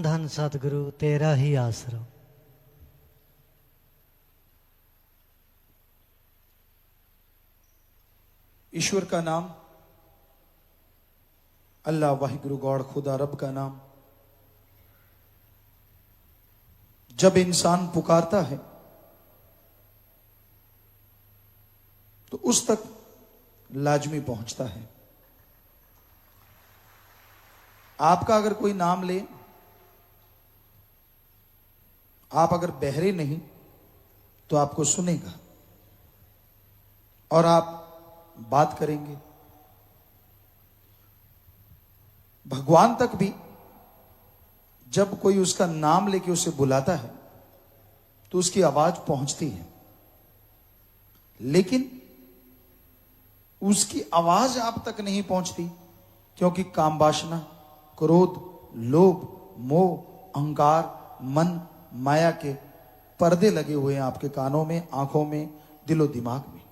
धन सतगुरु तेरा ही आसरा। ईश्वर का नाम, अल्लाह वाहिगुरु गॉड खुदा रब का नाम जब इंसान पुकारता है तो उस तक लाजमी पहुंचता है। आपका अगर कोई नाम ले, आप अगर बहरे नहीं तो आपको सुनेगा और आप बात करेंगे। भगवान तक भी जब कोई उसका नाम लेके उसे बुलाता है तो उसकी आवाज पहुंचती है, लेकिन उसकी आवाज आप तक नहीं पहुंचती क्योंकि काम वासना, क्रोध, लोभ, मोह, अहंकार, मन, माया के पर्दे लगे हुए हैं आपके कानों में, आंखों में, दिलो दिमाग में।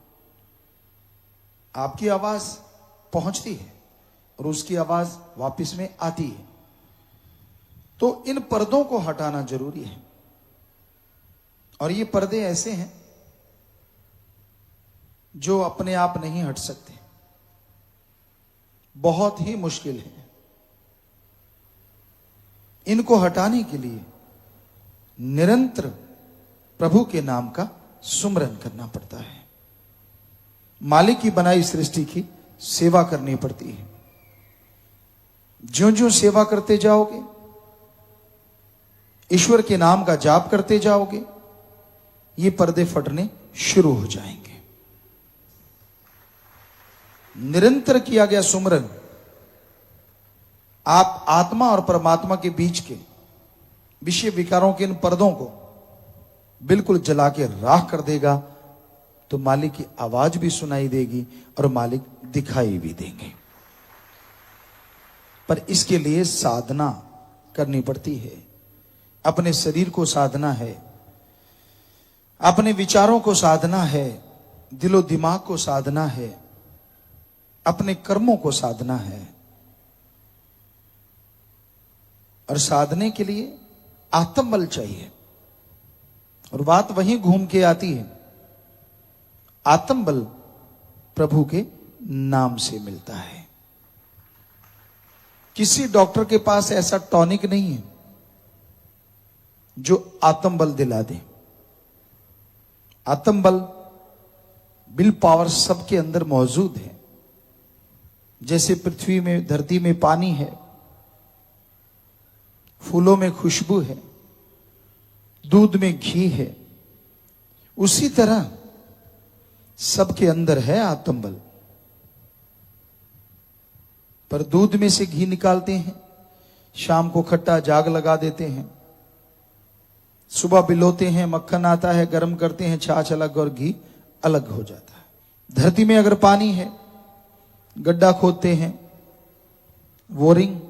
आपकी आवाज पहुंचती है और उसकी आवाज वापस में आती है। तो इन पर्दों को हटाना जरूरी है। और ये पर्दे ऐसे हैं जो अपने आप नहीं हट सकते, बहुत ही मुश्किल है। इनको हटाने के लिए निरंतर प्रभु के नाम का सुमरन करना पड़ता है। मालिक की बनाई सृष्टि की सेवा करनी पड़ती है। ज्यों ज्यों सेवा करते जाओगे, ईश्वर के नाम का जाप करते जाओगे, ये पर्दे फटने शुरू हो जाएंगे। निरंतर किया गया सुमरन आप आत्मा और परमात्मा के बीच के विषय विकारों के इन पर्दों को बिल्कुल जला के राख कर देगा। तो मालिक की आवाज भी सुनाई देगी और मालिक दिखाई भी देंगे। पर इसके लिए साधना करनी पड़ती है। अपने शरीर को साधना है, अपने विचारों को साधना है, दिलो दिमाग को साधना है, अपने कर्मों को साधना है। और साधने के लिए आत्मबल चाहिए। और बात वहीं घूम के आती है। आत्मबल प्रभु के नाम से मिलता है। किसी डॉक्टर के पास ऐसा टॉनिक नहीं है जो आत्मबल दिला दे। आत्मबल, विल पावर सबके अंदर मौजूद है। जैसे पृथ्वी में, धरती में पानी है, फूलों में खुशबू है, दूध में घी है, उसी तरह सबके अंदर है आत्मबल। पर दूध में से घी निकालते हैं, शाम को खट्टा जाग लगा देते हैं, सुबह बिलोते हैं, मक्खन आता है, गर्म करते हैं, छाछ अलग और घी अलग हो जाता है। धरती में अगर पानी है, गड्ढा खोदते हैं, बोरिंग,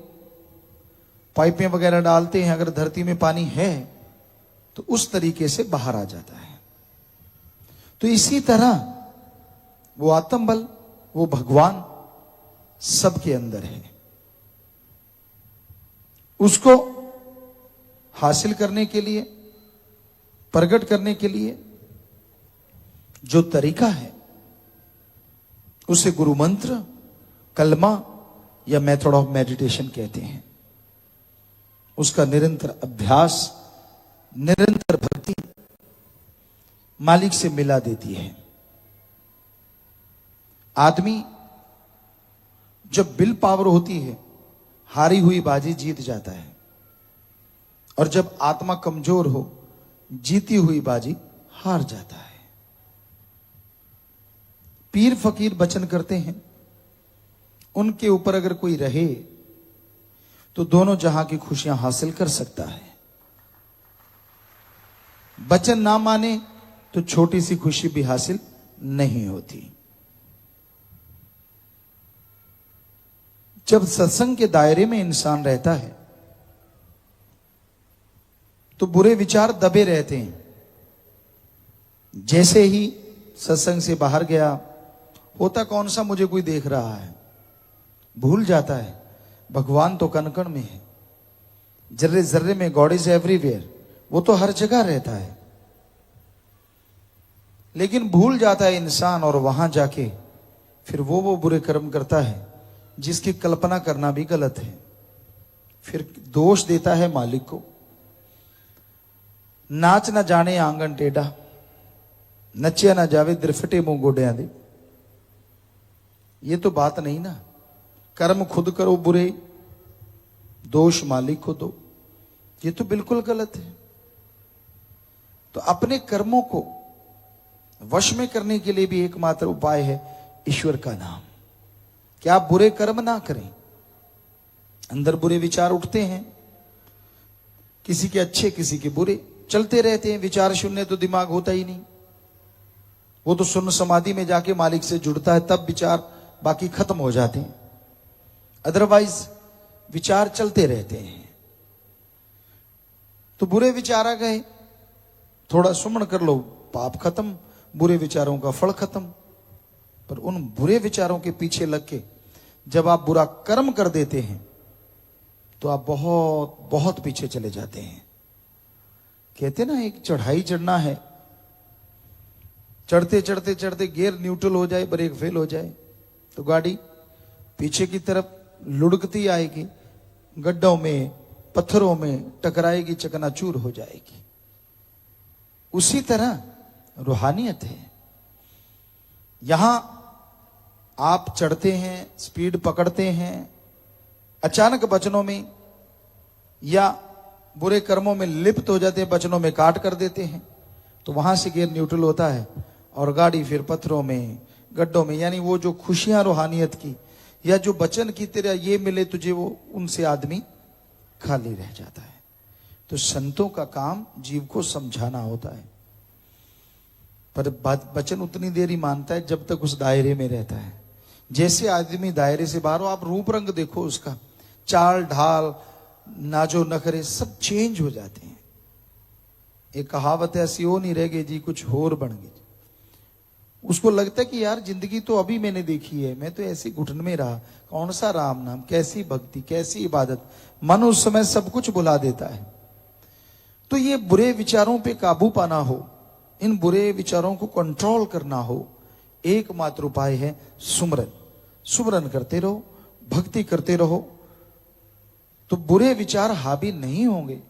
पाइपें वगैरह डालते हैं, अगर धरती में पानी है तो उस तरीके से बाहर आ जाता है। तो इसी तरह वो आत्मबल, वो भगवान सबके अंदर है। उसको हासिल करने के लिए, प्रकट करने के लिए जो तरीका है उसे गुरु मंत्र, कलमा या मेथड ऑफ मेडिटेशन कहते हैं। उसका निरंतर अभ्यास, निरंतर भक्ति मालिक से मिला देती है। आदमी जब विल पावर होती है, हारी हुई बाजी जीत जाता है। और जब आत्मा कमजोर हो, जीती हुई बाजी हार जाता है। पीर फकीर वचन करते हैं, उनके ऊपर अगर कोई रहे तो दोनों जहां की खुशियां हासिल कर सकता है। वचन ना माने तो छोटी सी खुशी भी हासिल नहीं होती। जब सत्संग के दायरे में इंसान रहता है तो बुरे विचार दबे रहते हैं। जैसे ही सत्संग से बाहर गया, होता कौन सा मुझे कोई देख रहा है, भूल जाता है भगवान तो कण कण में है, जर्रे जर्रे में गॉड इज एवरीवेयर, वो तो हर जगह रहता है। लेकिन भूल जाता है इंसान और वहां जाके फिर वो बुरे कर्म करता है जिसकी कल्पना करना भी गलत है। फिर दोष देता है मालिक को। नाच ना जाने आंगन टेढ़ा, नचिया ना जावे दिरफटे मुंह गोडिया दे। ये तो बात नहीं ना। कर्म खुद करो बुरे, दोष मालिक को दो, ये तो बिल्कुल गलत है। तो अपने कर्मों को वश में करने के लिए भी एकमात्र उपाय है ईश्वर का नाम। कि आप बुरे कर्म ना करें। अंदर बुरे विचार उठते हैं, किसी के अच्छे किसी के बुरे चलते रहते हैं। विचार शून्य तो दिमाग होता ही नहीं। वो तो शून्य समाधि में जाके मालिक से जुड़ता है, तब विचार बाकी खत्म हो जाते हैं। अदरवाइज विचार चलते रहते हैं। तो बुरे विचार आ गए, थोड़ा सुमन कर लो, पाप खत्म, बुरे विचारों का फल खत्म। पर उन बुरे विचारों के पीछे लग के जब आप बुरा कर्म कर देते हैं तो आप बहुत बहुत पीछे चले जाते हैं। कहते ना एक चढ़ाई चढ़ना है, चढ़ते चढ़ते चढ़ते गियर न्यूट्रल हो जाए, ब्रेक फेल हो जाए तो गाड़ी पीछे की तरफ लुढ़कती आएगी, गड्ढों में पत्थरों में टकराएगी, चकनाचूर हो जाएगी। उसी तरह रूहानियत है। यहां आप चढ़ते हैं, स्पीड पकड़ते हैं, अचानक वचनों में या बुरे कर्मों में लिप्त हो जाते हैं, वचनों में काट कर देते हैं, तो वहां से गियर न्यूट्रल होता है और गाड़ी फिर पत्थरों में, गड्ढों में। यानी वो जो खुशियां रूहानियत की या जो वचन की तेरा ये मिले तुझे, वो उनसे आदमी खाली रह जाता है। तो संतों का काम जीव को समझाना होता है। पर वचन उतनी देर ही मानता है जब तक उस दायरे में रहता है। जैसे आदमी दायरे से बाहर हो, आप रूप रंग देखो उसका, चाल ढाल, नाजो नखरे सब चेंज हो जाते हैं। एक कहावत है, ऐसी हो नहीं रह गई जी कुछ होर बन गई। उसको लगता है कि यार जिंदगी तो अभी मैंने देखी है, मैं तो ऐसे घुटन में रहा, कौन सा राम नाम, कैसी भक्ति, कैसी इबादत। मन उस समय सब कुछ भुला देता है। तो ये बुरे विचारों पे काबू पाना हो, इन बुरे विचारों को कंट्रोल करना हो, एकमात्र उपाय है सुमरन। सुमरन करते रहो, भक्ति करते रहो, तो बुरे विचार हावी नहीं होंगे।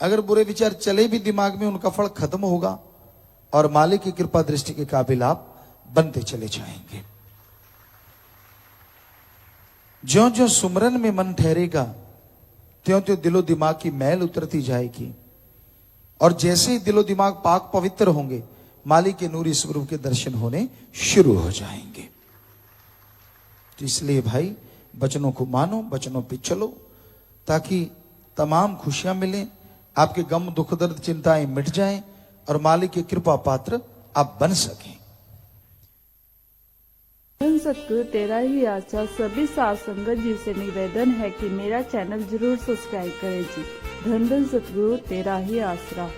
अगर बुरे विचार चले भी दिमाग में, उनका फल खत्म होगा और मालिक की कृपा दृष्टि के काबिल आप बनते चले जाएंगे। ज्यों ज्यों सुमरन में मन ठहरेगा, त्यों त्यों दिलो दिमाग की मैल उतरती जाएगी। और जैसे ही दिलो दिमाग पाक पवित्र होंगे, मालिक के नूरी स्वरूप के दर्शन होने शुरू हो जाएंगे। तो इसलिए भाई वचनों को मानो, वचनों पे चलो, ताकि तमाम खुशियां मिलें, आपके गम दुख दर्द चिंताएं मिट जाएं और मालिक के कृपा पात्र आप बन सकें। धन सतगुरु तेरा ही आशा सभी साथ संगत जी से निवेदन है कि मेरा चैनल जरूर सब्सक्राइब करें जी। धन धन सतगुरु तेरा ही आसरा।